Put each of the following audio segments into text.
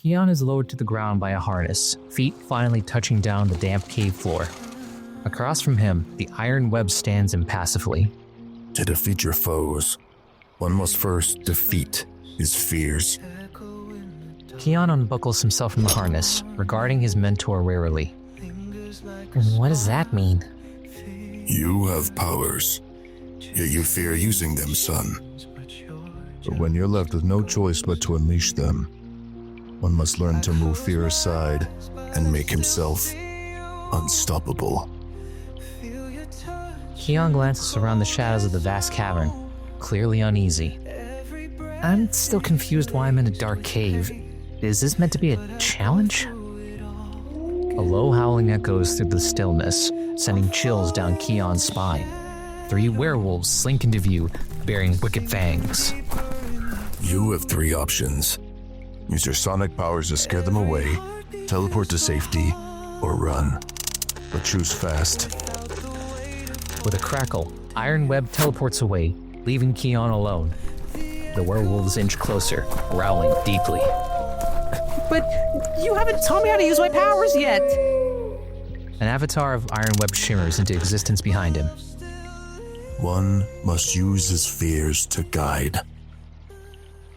Keon is lowered to the ground by a harness, feet finally touching down the damp cave floor. Across from him, the iron web stands impassively. To defeat your foes, one must first defeat his fears. Keon unbuckles himself from the harness, regarding his mentor warily. What does that mean? You have powers, yet you fear using them, son. But when you're left with no choice but to unleash them, one must learn to move fear aside and make himself unstoppable. Keon glances around the shadows of the vast cavern, clearly uneasy. I'm still confused why I'm in a dark cave. Is this meant to be a challenge? A low howling echoes through the stillness, sending chills down Keon's spine. 3 werewolves slink into view, bearing wicked fangs. You have 3 options. Use your sonic powers to scare them away, teleport to safety, or run. But choose fast. With a crackle, Iron Web teleports away, leaving Keon alone. The werewolves inch closer, growling deeply. But you haven't taught me how to use my powers yet! An avatar of Iron Web shimmers into existence behind him. One must use his fears to guide.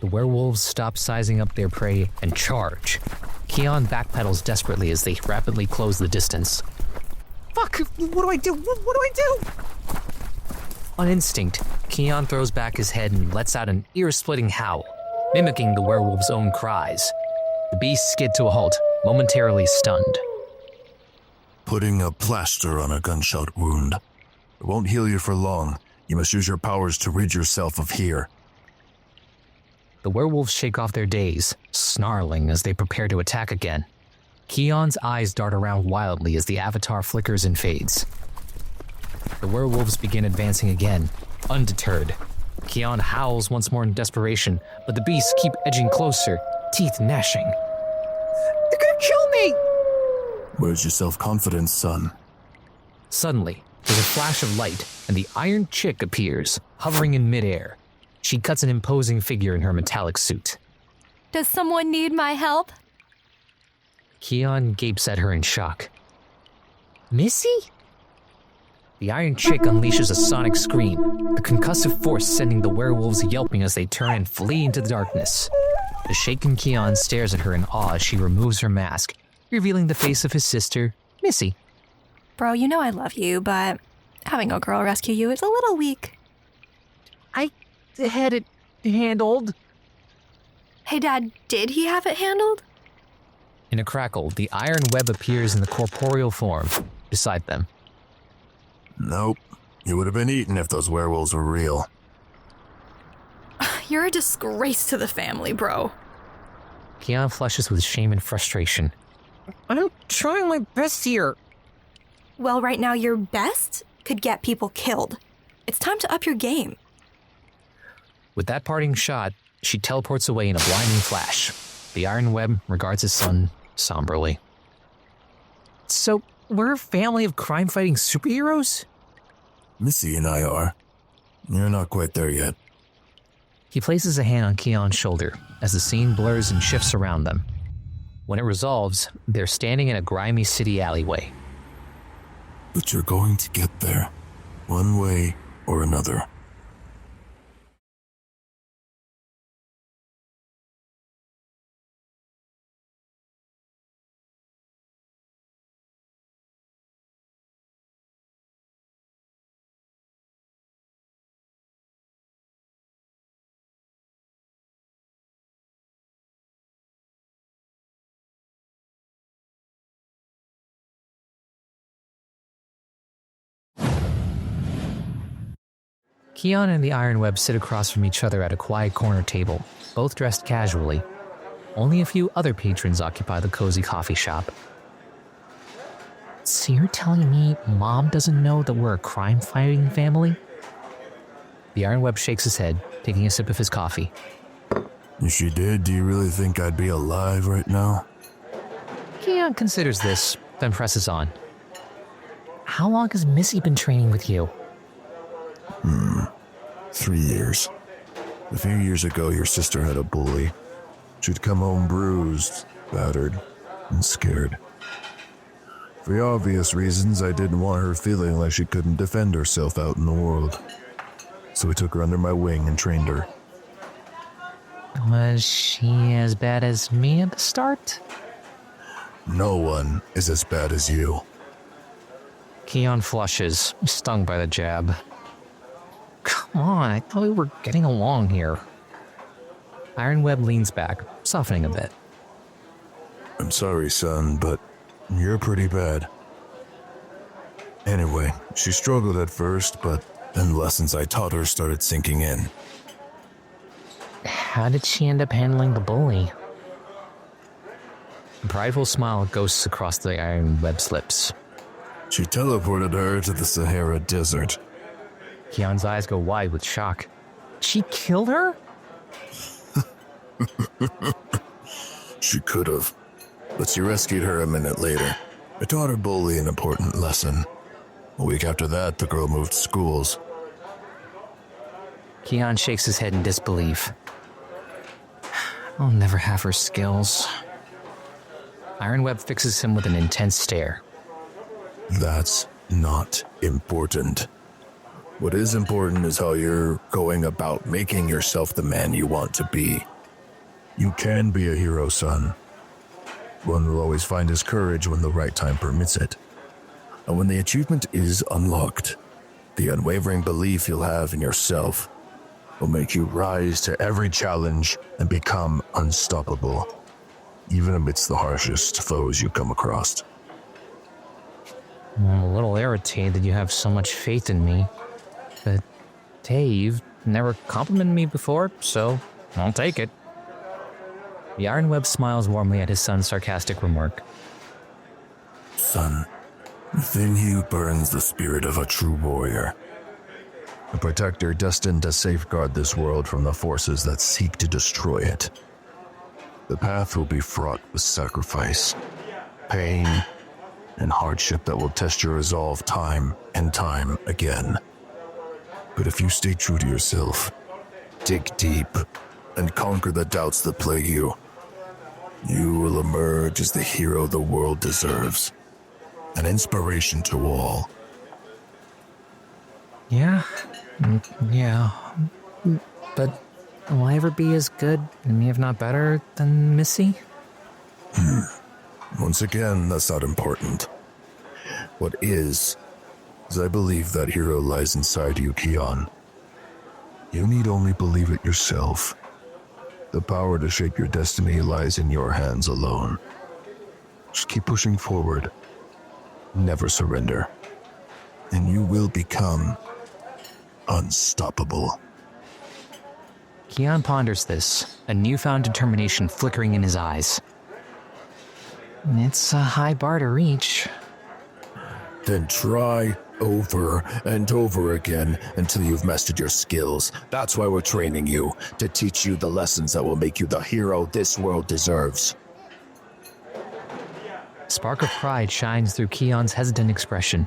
The werewolves stop sizing up their prey and charge. Keon backpedals desperately as they rapidly close the distance. Fuck! What do I do? What do I do? On instinct, Keon throws back his head and lets out an ear-splitting howl, mimicking the werewolves' own cries. The beasts skid to a halt, momentarily stunned. Putting a plaster on a gunshot wound. It won't heal you for long. You must use your powers to rid yourself of here. The werewolves shake off their daze, snarling as they prepare to attack again. Keon's eyes dart around wildly as the avatar flickers and fades. The werewolves begin advancing again, undeterred. Keon howls once more in desperation, but the beasts keep edging closer, teeth gnashing. They're gonna kill me! Where's your self-confidence, son? Suddenly, there's a flash of light, and the Iron Chick appears, hovering in midair. She cuts an imposing figure in her metallic suit. Does someone need my help? Keon gapes at her in shock. Missy? The Iron Chick unleashes a sonic scream, the concussive force sending the werewolves yelping as they turn and flee into the darkness. The shaken Keon stares at her in awe as she removes her mask, revealing the face of his sister, Missy. Bro, you know I love you, but having a girl rescue you is a little weak. I had it handled. Hey, Dad, did he have it handled? In a crackle, the iron web appears in the corporeal form beside them. Nope. You would have been eaten if those werewolves were real. You're a disgrace to the family, bro. Keon flushes with shame and frustration. I'm trying my best here. Well, right now your best could get people killed. It's time to up your game. With that parting shot, she teleports away in a blinding flash. The iron web regards his son somberly. So, we're a family of crime-fighting superheroes? Missy and I are. You're not quite there yet. He places a hand on Keon's shoulder as the scene blurs and shifts around them. When it resolves, they're standing in a grimy city alleyway. But you're going to get there, one way or another. Keon and the Iron Web sit across from each other at a quiet corner table, both dressed casually. Only a few other patrons occupy the cozy coffee shop. So you're telling me Mom doesn't know that we're a crime-fighting family? The Iron Web shakes his head, taking a sip of his coffee. If she did, do you really think I'd be alive right now? Keon considers this, then presses on. How long has Missy been training with you? 3 years. A few years ago, your sister had a bully. She'd come home bruised, battered, and scared. For the obvious reasons, I didn't want her feeling like she couldn't defend herself out in the world. So I took her under my wing and trained her. Was she as bad as me at the start? No one is as bad as you. Keon flushes, stung by the jab. Come on, I thought we were getting along here. Ironweb leans back, softening a bit. I'm sorry, son, but you're pretty bad. Anyway, she struggled at first, but then the lessons I taught her started sinking in. How did she end up handling the bully? A prideful smile ghosts across the Ironweb's lips. She teleported her to the Sahara Desert. Keon's eyes go wide with shock. She killed her? She could have, but she rescued her a minute later. I taught her bully an important lesson. A week after that, the girl moved schools. Keon shakes his head in disbelief. I'll never have her skills. Ironweb fixes him with an intense stare. That's not important. What is important is how you're going about making yourself the man you want to be. You can be a hero, son. One will always find his courage when the right time permits it. And when the achievement is unlocked, the unwavering belief you'll have in yourself will make you rise to every challenge and become unstoppable, even amidst the harshest foes you come across. I'm a little irritated that you have so much faith in me. But hey, you've never complimented me before, so I'll take it. The Ironweb smiles warmly at his son's sarcastic remark. Son, within you burns the spirit of a true warrior. A protector destined to safeguard this world from the forces that seek to destroy it. The path will be fraught with sacrifice, pain, and hardship that will test your resolve time and time again. But if you stay true to yourself, dig deep, and conquer the doubts that plague you, you will emerge as the hero the world deserves. An inspiration to all. Yeah. But will I ever be as good, and if not better, than Missy? Once again, that's not important. What is I believe that hero lies inside you, Keon. You need only believe it yourself. The power to shape your destiny lies in your hands alone. Just keep pushing forward. Never surrender. And you will become unstoppable. Keon ponders this, a newfound determination flickering in his eyes. It's a high bar to reach. Then try over and over again until you've mastered your skills. That's why we're training you, to teach you the lessons that will make you the hero this world deserves. A spark of pride shines through Keon's hesitant expression.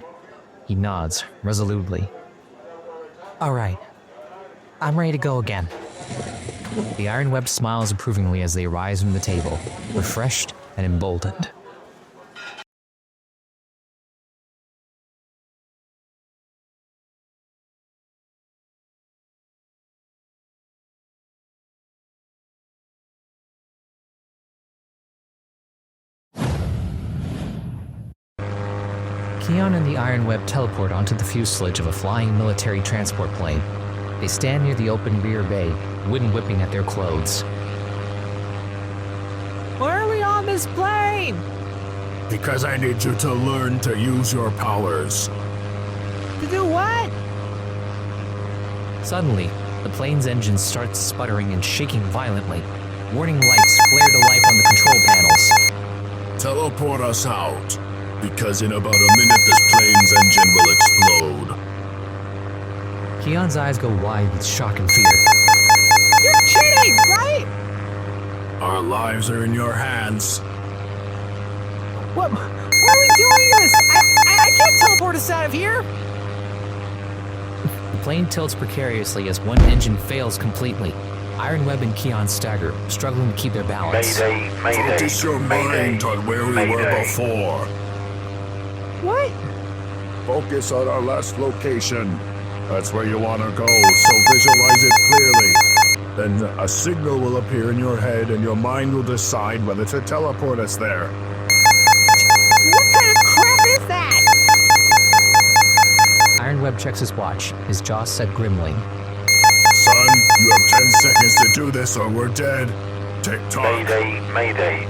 He nods resolutely. All right. I'm ready to go again. The Ironweb smiles approvingly as they rise from the table, refreshed and emboldened. Keon and the Ironweb teleport onto the fuselage of a flying military transport plane. They stand near the open rear bay, wind whipping at their clothes. Why are we on this plane? Because I need you to learn to use your powers. To do what? Suddenly, the plane's engine starts sputtering and shaking violently. Warning lights flare to life on the control panels. Teleport us out, because in about a minute this plane's engine will explode. Keon's eyes go wide with shock and fear. You're kidding, right? Our lives are in your hands. What? Why are we doing this? I can't teleport us out of here. The plane tilts precariously as one engine fails completely. Ironweb and Keon stagger, struggling to keep their balance. Focus your mind on where we were before. What? Focus on our last location. That's where you want to go, so visualize it clearly. Then a signal will appear in your head and your mind will decide whether to teleport us there. What kind of crap is that? Ironweb checks his watch, his jaw set grimly. Son, you have 10 seconds to do this or we're dead. Tick-tock. Mayday.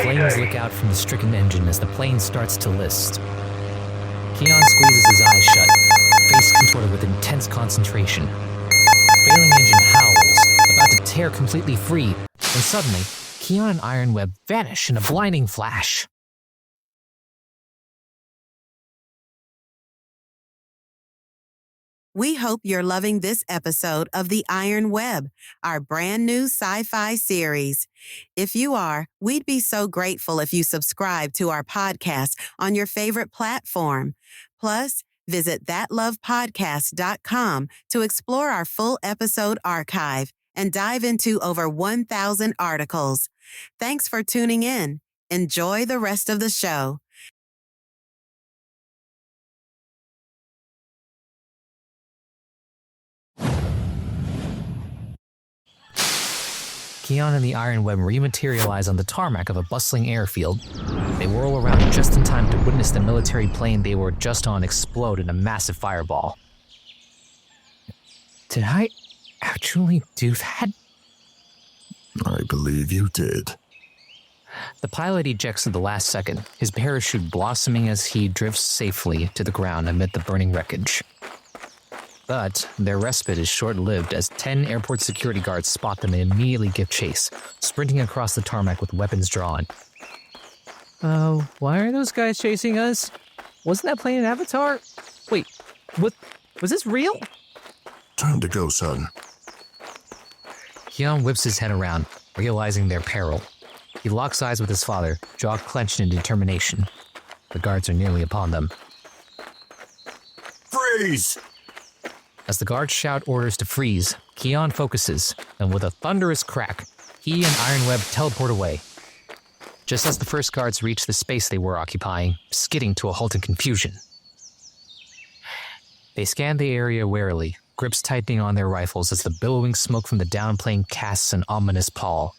Flames lick out from the stricken engine as the plane starts to list. Keon squeezes his eyes shut, face contorted with intense concentration. Failing engine howls, about to tear completely free, and suddenly, Keon and Ironweb vanish in a blinding flash. We hope you're loving this episode of The Iron Web, our brand new sci-fi series. If you are, we'd be so grateful if you subscribe to our podcast on your favorite platform. Plus, visit thatlovepodcast.com to explore our full episode archive and dive into over 1,000 articles. Thanks for tuning in. Enjoy the rest of the show. Keon and the Ironweb rematerialize on the tarmac of a bustling airfield. They whirl around just in time to witness the military plane they were just on explode in a massive fireball. Did I actually do that? I believe you did. The pilot ejects at the last second, his parachute blossoming as he drifts safely to the ground amid the burning wreckage. But their respite is short-lived as 10 airport security guards spot them and immediately give chase, sprinting across the tarmac with weapons drawn. Why are those guys chasing us? Wasn't that plane an Avatar? Wait, was this real? Time to go, son. Keon whips his head around, realizing their peril. He locks eyes with his father, jaw clenched in determination. The guards are nearly upon them. Freeze! As the guards shout orders to freeze, Keon focuses, and with a thunderous crack, he and Ironweb teleport away. Just as the first guards reach the space they were occupying, skidding to a halt in confusion. They scan the area warily, grips tightening on their rifles as the billowing smoke from the downplane casts an ominous pall.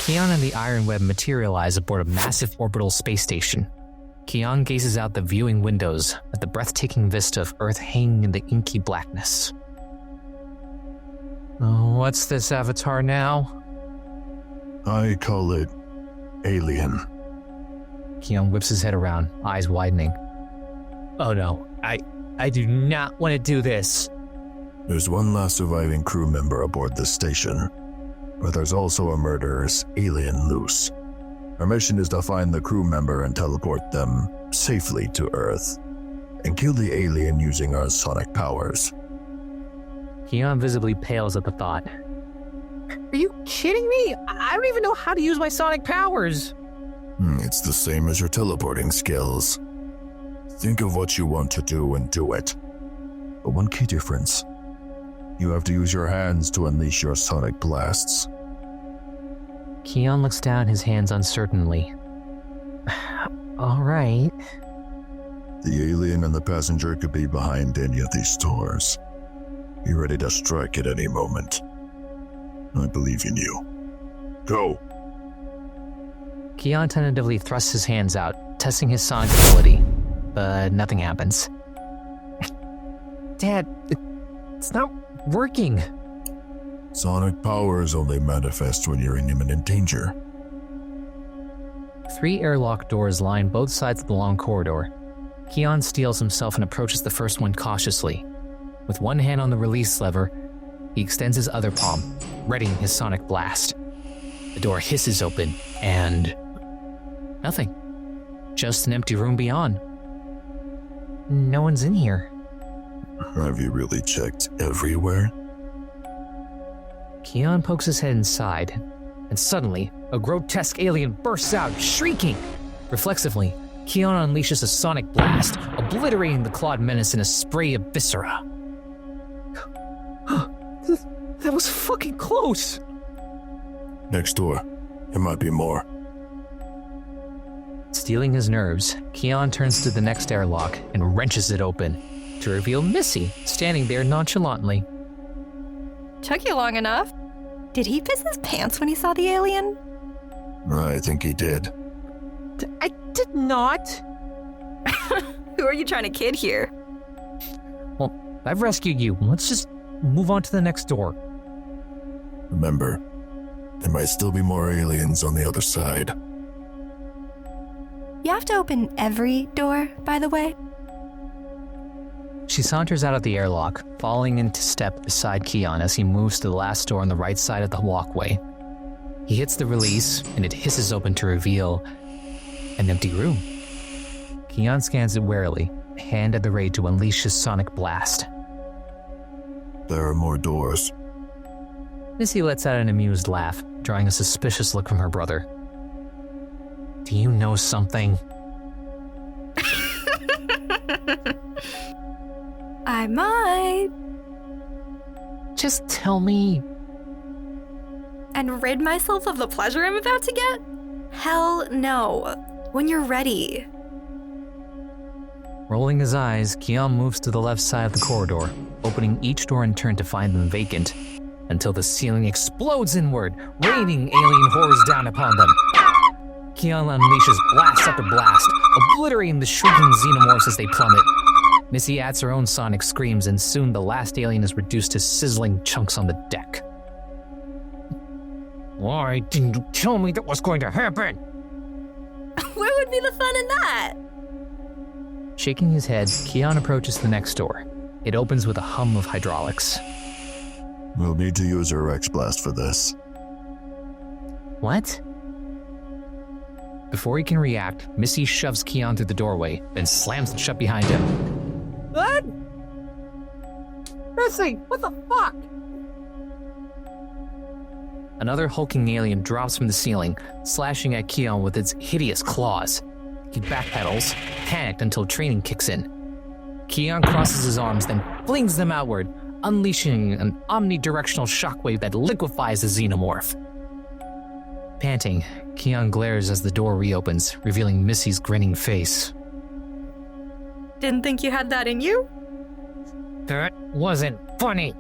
Keon and the Ironweb materialize aboard a massive orbital space station. Keon gazes out the viewing windows at the breathtaking vista of Earth hanging in the inky blackness. What's this Avatar now? I call it Alien. Keon whips his head around, eyes widening. Oh no, I do not want to do this. There's one last surviving crew member aboard this station, but there's also a murderous alien loose. Our mission is to find the crew member and teleport them safely to Earth, and kill the alien using our sonic powers. Keon visibly pales at the thought. Are you kidding me? I don't even know how to use my sonic powers. It's the same as your teleporting skills. Think of what you want to do and do it. But one key difference. You have to use your hands to unleash your sonic blasts. Keon looks down, his hands uncertainly. All right. The alien and the passenger could be behind any of these doors. Be ready to strike at any moment. I believe in you. Go! Keon tentatively thrusts his hands out, testing his sonic ability, but nothing happens. Dad, it's not working. Sonic powers only manifest when you're in imminent danger. 3 airlock doors line both sides of the long corridor. Keon steels himself and approaches the first one cautiously. With one hand on the release lever, he extends his other palm, readying his sonic blast. The door hisses open, and nothing. just an empty room beyond. No one's in here. Have you really checked everywhere? Keon pokes his head inside, and suddenly, a grotesque alien bursts out, shrieking. Reflexively, Keon unleashes a sonic blast, obliterating the clawed menace in a spray of viscera. That was fucking close! Next door. There might be more. Stealing his nerves, Keon turns to the next airlock and wrenches it open, to reveal Missy standing there nonchalantly. Took you long enough. Did he piss his pants when he saw the alien? I think he did. I did not! Who are you trying to kid here? Well, I've rescued you. Let's just move on to the next door. Remember, there might still be more aliens on the other side. You have to open every door, by the way. She saunters out of the airlock, falling into step beside Keon as he moves to the last door on the right side of the walkway. He hits the release, and it hisses open to reveal an empty room. Keon scans it warily, hand at the ready to unleash his sonic blast. There are more doors. Missy lets out an amused laugh, drawing a suspicious look from her brother. Do you know something? I might. Just tell me. And rid myself of the pleasure I'm about to get? Hell no. When you're ready. Rolling his eyes, Keon moves to the left side of the corridor, opening each door in turn to find them vacant, until the ceiling explodes inward, raining alien horrors down upon them. Keon unleashes blast after blast, obliterating the shrieking xenomorphs as they plummet. Missy adds her own sonic screams, and soon the last alien is reduced to sizzling chunks on the deck. Why didn't you tell me that was going to happen? Where would be the fun in that? Shaking his head, Keon approaches the next door. It opens with a hum of hydraulics. We'll need to use our X-Blast for this. What? Before he can react, Missy shoves Keon through the doorway, then slams it shut behind him. What? Missy, what the fuck? Another hulking alien drops from the ceiling, slashing at Keon with its hideous claws. He backpedals, panicked until training kicks in. Keon crosses his arms, then flings them outward, unleashing an omnidirectional shockwave that liquefies the xenomorph. Panting, Keon glares as the door reopens, revealing Missy's grinning face. Didn't think you had that in you? That wasn't funny.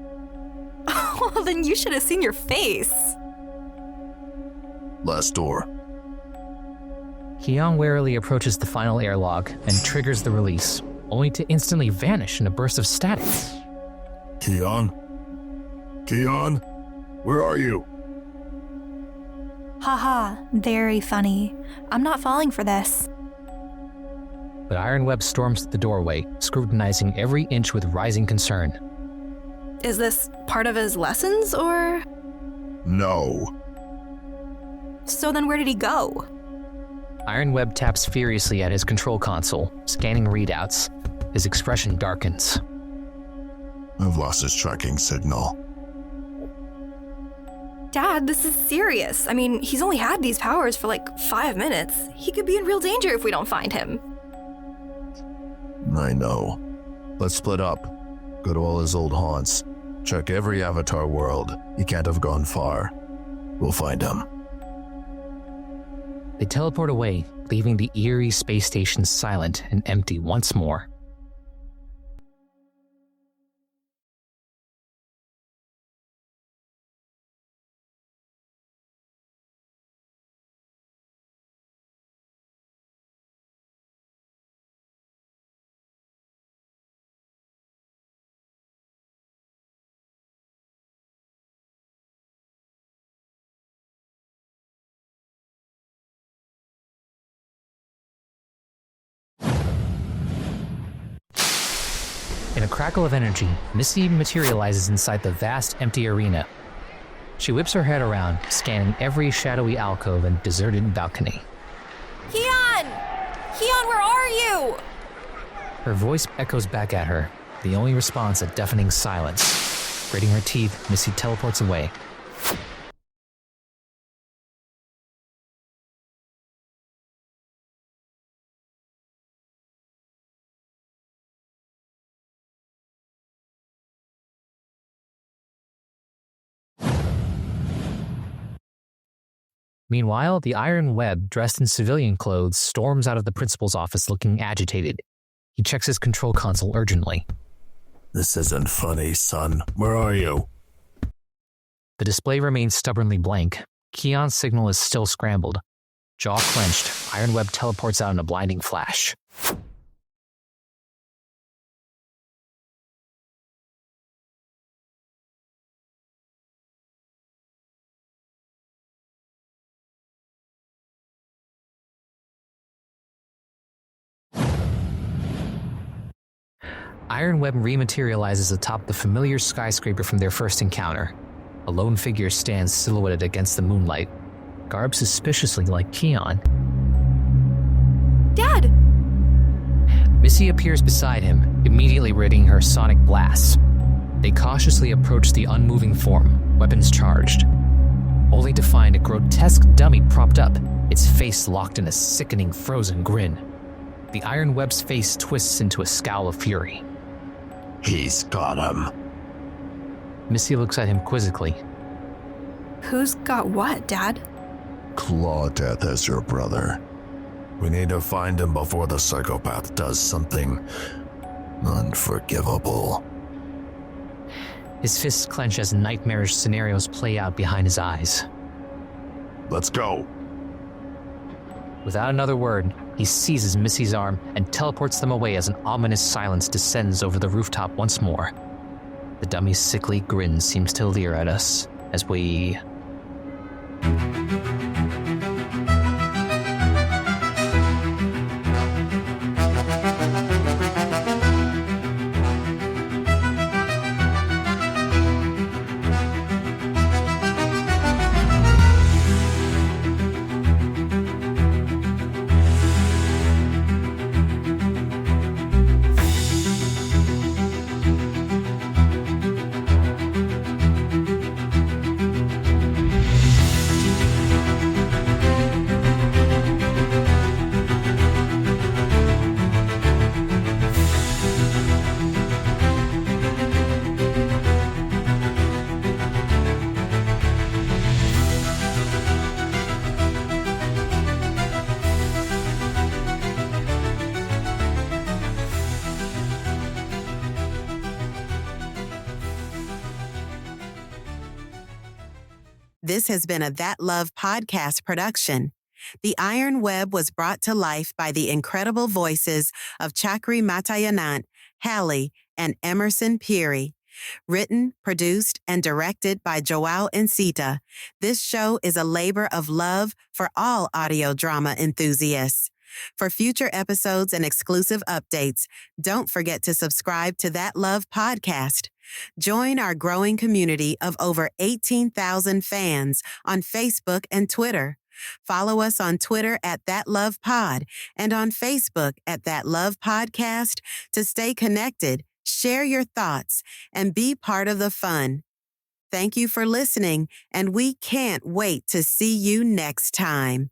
Well, then you should have seen your face. Last door. Keon warily approaches the final airlock and triggers the release, only to instantly vanish in a burst of static. Keon? Keon? Where are you? Haha, very funny. I'm not falling for this. But Iron Web storms to the doorway, scrutinizing every inch with rising concern. Is this part of his lessons, or? No. So then where did he go? Iron Web taps furiously at his control console, scanning readouts. His expression darkens. I've lost his tracking signal. Dad, this is serious. I mean, he's only had these powers for like 5 minutes. He could be in real danger if we don't find him. I know. Let's split up. Go to all his old haunts. Check every Avatar world. He can't have gone far. We'll find him. They teleport away, leaving the eerie space station silent and empty once more. In a crackle of energy, Missy materializes inside the vast, empty arena. She whips her head around, scanning every shadowy alcove and deserted balcony. Keon! Keon, are you? Her voice echoes back at her, the only response a deafening silence. Gritting her teeth, Missy teleports away. Meanwhile, the Iron Web, dressed in civilian clothes, storms out of the principal's office looking agitated. He checks his control console urgently. This isn't funny, son. Where are you? The display remains stubbornly blank. Keon's signal is still scrambled. Jaw clenched, Iron Web teleports out in a blinding flash. Iron Web rematerializes atop the familiar skyscraper from their first encounter. A lone figure stands silhouetted against the moonlight, garbed suspiciously like Keon. Dad! Missy appears beside him, immediately ridding her sonic blasts. They cautiously approach the unmoving form, weapons charged, only to find a grotesque dummy propped up, its face locked in a sickening frozen grin. The Iron Web's face twists into a scowl of fury. He's got him. Missy looks at him quizzically. Who's got what, Dad? Clawdeath as your brother. We need to find him before the psychopath does something unforgivable. His fists clench as nightmarish scenarios play out behind his eyes. Let's go. Without another word, he seizes Missy's arm and teleports them away as an ominous silence descends over the rooftop once more. The dummy's sickly grin seems to leer at us as we... This has been a That Love podcast production. The Iron Web was brought to life by the incredible voices of Chakri Matayanant, Hallie, and Emerson Peary. Written, produced, and directed by Joao Encita, this show is a labor of love for all audio drama enthusiasts. For future episodes and exclusive updates, don't forget to subscribe to That Love podcast. Join our growing community of over 18,000 fans on Facebook and Twitter. Follow us on Twitter at That Love Pod and on Facebook at That Love Podcast to stay connected, share your thoughts, and be part of the fun. Thank you for listening, and we can't wait to see you next time.